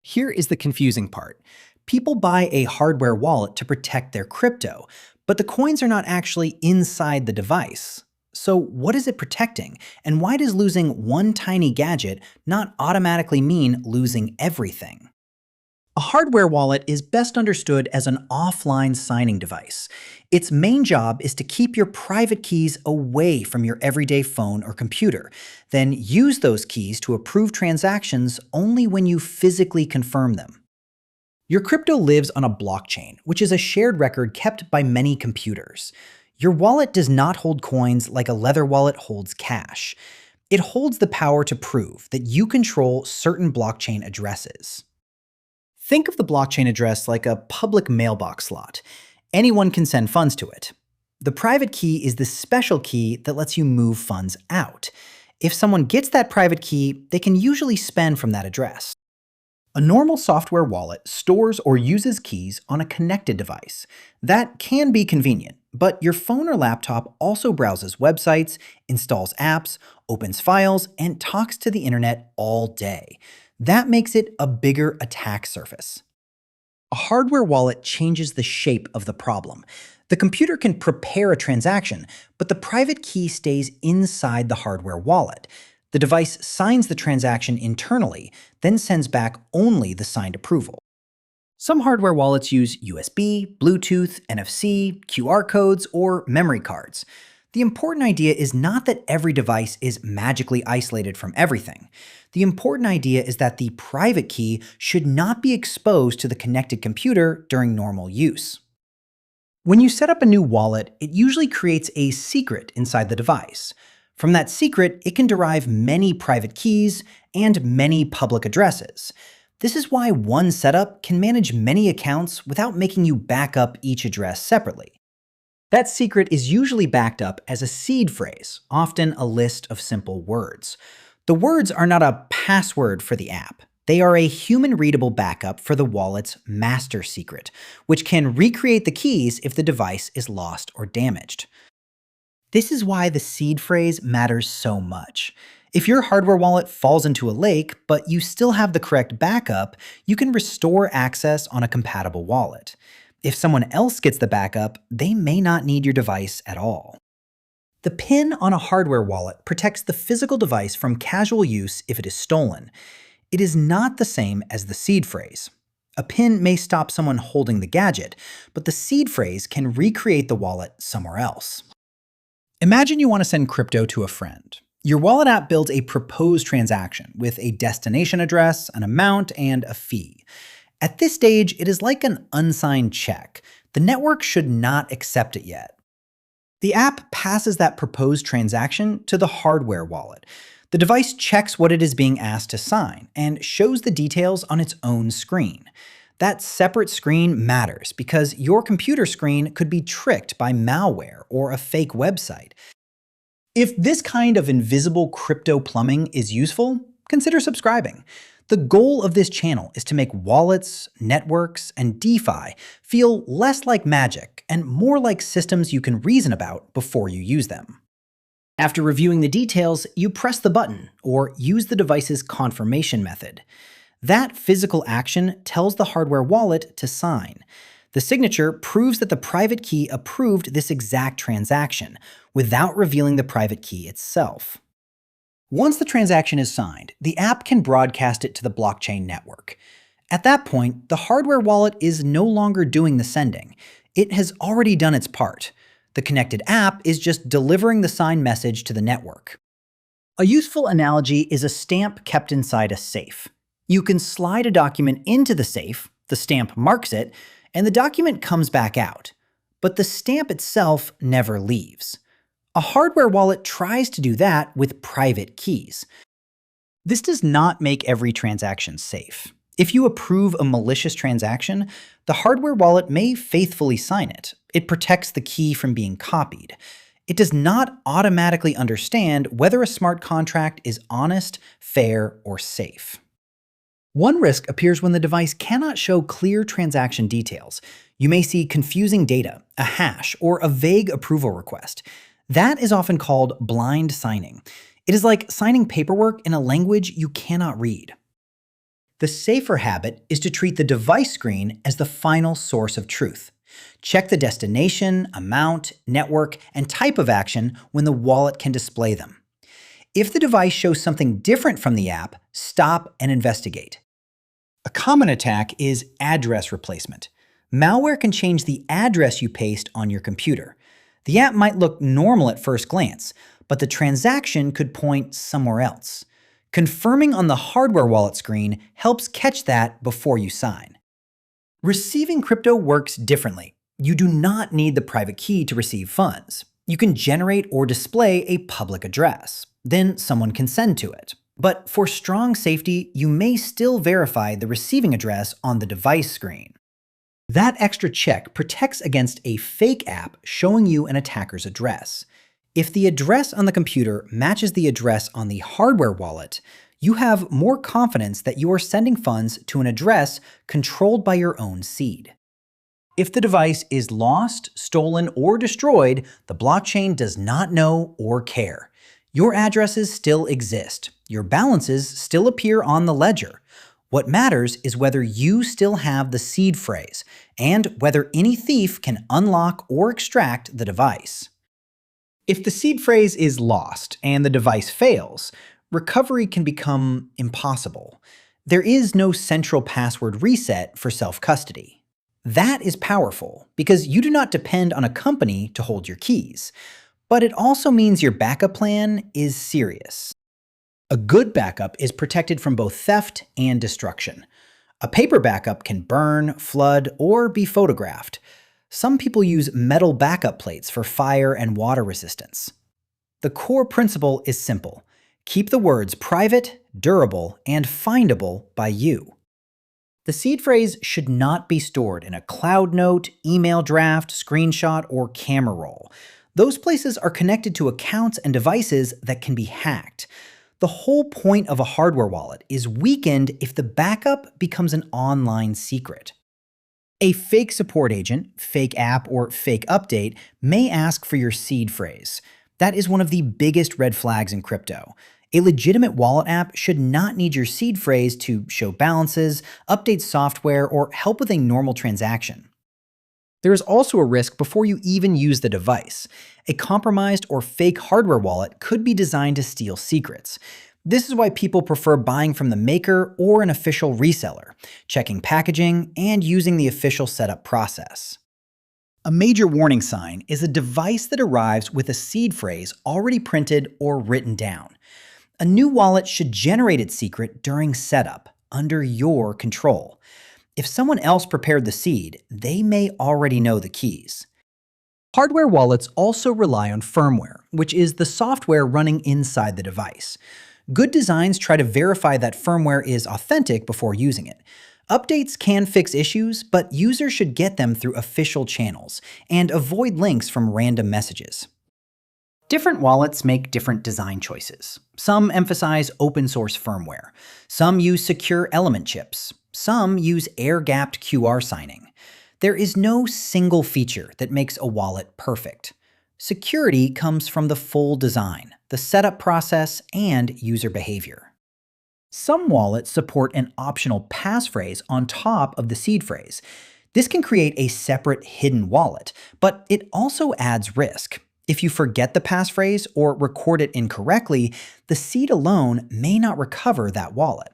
Here is the confusing part. People buy a hardware wallet to protect their crypto, but the coins are not actually inside the device. So what is it protecting? And why does losing one tiny gadget not automatically mean losing everything? A hardware wallet is best understood as an offline signing device. Its main job is to keep your private keys away from your everyday phone or computer, then use those keys to approve transactions only when you physically confirm them. Your crypto lives on a blockchain, which is a shared record kept by many computers. Your wallet does not hold coins like a leather wallet holds cash. It holds the power to prove that you control certain blockchain addresses. Think of the blockchain address like a public mailbox slot. Anyone can send funds to it. The private key is the special key that lets you move funds out. If someone gets that private key, they can usually spend from that address. A normal software wallet stores or uses keys on a connected device. That can be convenient, but your phone or laptop also browses websites, installs apps, opens files, and talks to the internet all day. That makes it a bigger attack surface. A hardware wallet changes the shape of the problem. The computer can prepare a transaction, but the private key stays inside the hardware wallet. The device signs the transaction internally, then sends back only the signed approval. Some hardware wallets use USB, Bluetooth, NFC, QR codes, or memory cards. The important idea is not that every device is magically isolated from everything. The important idea is that the private key should not be exposed to the connected computer during normal use. When you set up a new wallet, it usually creates a secret inside the device. From that secret, it can derive many private keys and many public addresses. This is why one setup can manage many accounts without making you back up each address separately. That secret is usually backed up as a seed phrase, often a list of simple words. The words are not a password for the app. They are a human-readable backup for the wallet's master secret, which can recreate the keys if the device is lost or damaged. This is why the seed phrase matters so much. If your hardware wallet falls into a lake, but you still have the correct backup, you can restore access on a compatible wallet. If someone else gets the backup, they may not need your device at all. The PIN on a hardware wallet protects the physical device from casual use if it is stolen. It is not the same as the seed phrase. A PIN may stop someone holding the gadget, but the seed phrase can recreate the wallet somewhere else. Imagine you want to send crypto to a friend. Your wallet app builds a proposed transaction with a destination address, an amount, and a fee. At this stage, it is like an unsigned check. The network should not accept it yet. The app passes that proposed transaction to the hardware wallet. The device checks what it is being asked to sign and shows the details on its own screen. That separate screen matters because your computer screen could be tricked by malware or a fake website. If this kind of invisible crypto plumbing is useful, consider subscribing. The goal of this channel is to make wallets, networks, and DeFi feel less like magic and more like systems you can reason about before you use them. After reviewing the details, you press the button or use the device's confirmation method. That physical action tells the hardware wallet to sign. The signature proves that the private key approved this exact transaction without revealing the private key itself. Once the transaction is signed, the app can broadcast it to the blockchain network. At that point, the hardware wallet is no longer doing the sending. It has already done its part. The connected app is just delivering the signed message to the network. A useful analogy is a stamp kept inside a safe. You can slide a document into the safe, the stamp marks it, and the document comes back out. But the stamp itself never leaves. A hardware wallet tries to do that with private keys. This does not make every transaction safe. If you approve a malicious transaction, the hardware wallet may faithfully sign it. It protects the key from being copied. It does not automatically understand whether a smart contract is honest, fair, or safe. One risk appears when the device cannot show clear transaction details. You may see confusing data, a hash, or a vague approval request. That is often called blind signing. It is like signing paperwork in a language you cannot read. The safer habit is to treat the device screen as the final source of truth. Check the destination, amount, network, and type of action when the wallet can display them. If the device shows something different from the app, stop and investigate. A common attack is address replacement. Malware can change the address you paste on your computer. The app might look normal at first glance, but the transaction could point somewhere else. Confirming on the hardware wallet screen helps catch that before you sign. Receiving crypto works differently. You do not need the private key to receive funds. You can generate or display a public address. Then someone can send to it. But for strong safety, you may still verify the receiving address on the device screen. That extra check protects against a fake app showing you an attacker's address. If the address on the computer matches the address on the hardware wallet, you have more confidence that you are sending funds to an address controlled by your own seed. If the device is lost, stolen, or destroyed, the blockchain does not know or care. Your addresses still exist. Your balances still appear on the ledger. What matters is whether you still have the seed phrase, and whether any thief can unlock or extract the device. If the seed phrase is lost and the device fails, recovery can become impossible. There is no central password reset for self-custody. That is powerful because you do not depend on a company to hold your keys. But it also means your backup plan is serious. A good backup is protected from both theft and destruction. A paper backup can burn, flood, or be photographed. Some people use metal backup plates for fire and water resistance. The core principle is simple. Keep the words private, durable, and findable by you. The seed phrase should not be stored in a cloud note, email draft, screenshot, or camera roll. Those places are connected to accounts and devices that can be hacked. The whole point of a hardware wallet is weakened if the backup becomes an online secret. A fake support agent, fake app, or fake update may ask for your seed phrase. That is one of the biggest red flags in crypto. A legitimate wallet app should not need your seed phrase to show balances, update software, or help with a normal transaction. There is also a risk before you even use the device. A compromised or fake hardware wallet could be designed to steal secrets. This is why people prefer buying from the maker or an official reseller, checking packaging, and using the official setup process. A major warning sign is a device that arrives with a seed phrase already printed or written down. A new wallet should generate its secret during setup, under your control. If someone else prepared the seed, they may already know the keys. Hardware wallets also rely on firmware, which is the software running inside the device. Good designs try to verify that firmware is authentic before using it. Updates can fix issues, but users should get them through official channels and avoid links from random messages. Different wallets make different design choices. Some emphasize open source firmware. Some use secure element chips. Some use air-gapped QR signing. There is no single feature that makes a wallet perfect. Security comes from the full design, the setup process, and user behavior. Some wallets support an optional passphrase on top of the seed phrase. This can create a separate hidden wallet, but it also adds risk. If you forget the passphrase or record it incorrectly, the seed alone may not recover that wallet.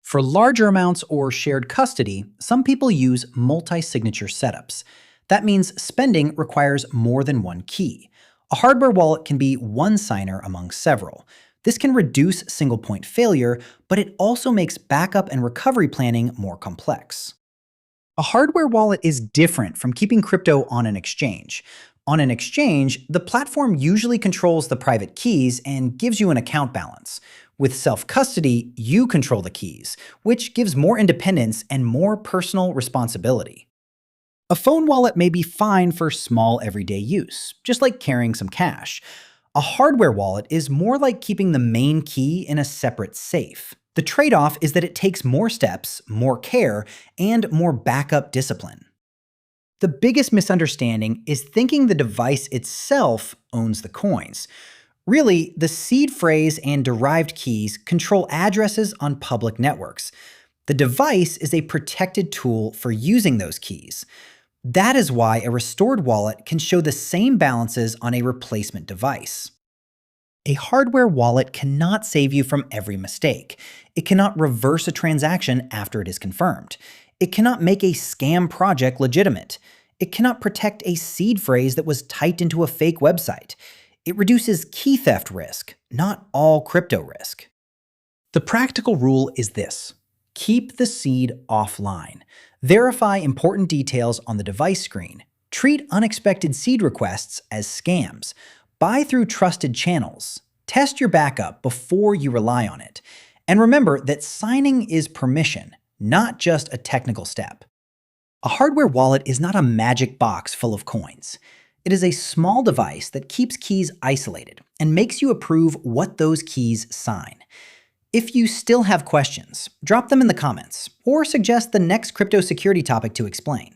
For larger amounts or shared custody, some people use multi-signature setups. That means spending requires more than one key. A hardware wallet can be one signer among several. This can reduce single-point failure, but it also makes backup and recovery planning more complex. A hardware wallet is different from keeping crypto on an exchange. On an exchange, the platform usually controls the private keys and gives you an account balance. With self-custody, you control the keys, which gives more independence and more personal responsibility. A phone wallet may be fine for small everyday use, just like carrying some cash. A hardware wallet is more like keeping the main key in a separate safe. The trade-off is that it takes more steps, more care, and more backup discipline. The biggest misunderstanding is thinking the device itself owns the coins. Really, the seed phrase and derived keys control addresses on public networks. The device is a protected tool for using those keys. That is why a restored wallet can show the same balances on a replacement device. A hardware wallet cannot save you from every mistake. It cannot reverse a transaction after it is confirmed. It cannot make a scam project legitimate. It cannot protect a seed phrase that was typed into a fake website. It reduces key theft risk, not all crypto risk. The practical rule is this: keep the seed offline. Verify important details on the device screen. Treat unexpected seed requests as scams. Buy through trusted channels. Test your backup before you rely on it. And remember that signing is permission, not just a technical step. A hardware wallet is not a magic box full of coins. It is a small device that keeps keys isolated and makes you approve what those keys sign. If you still have questions, drop them in the comments or suggest the next crypto security topic to explain.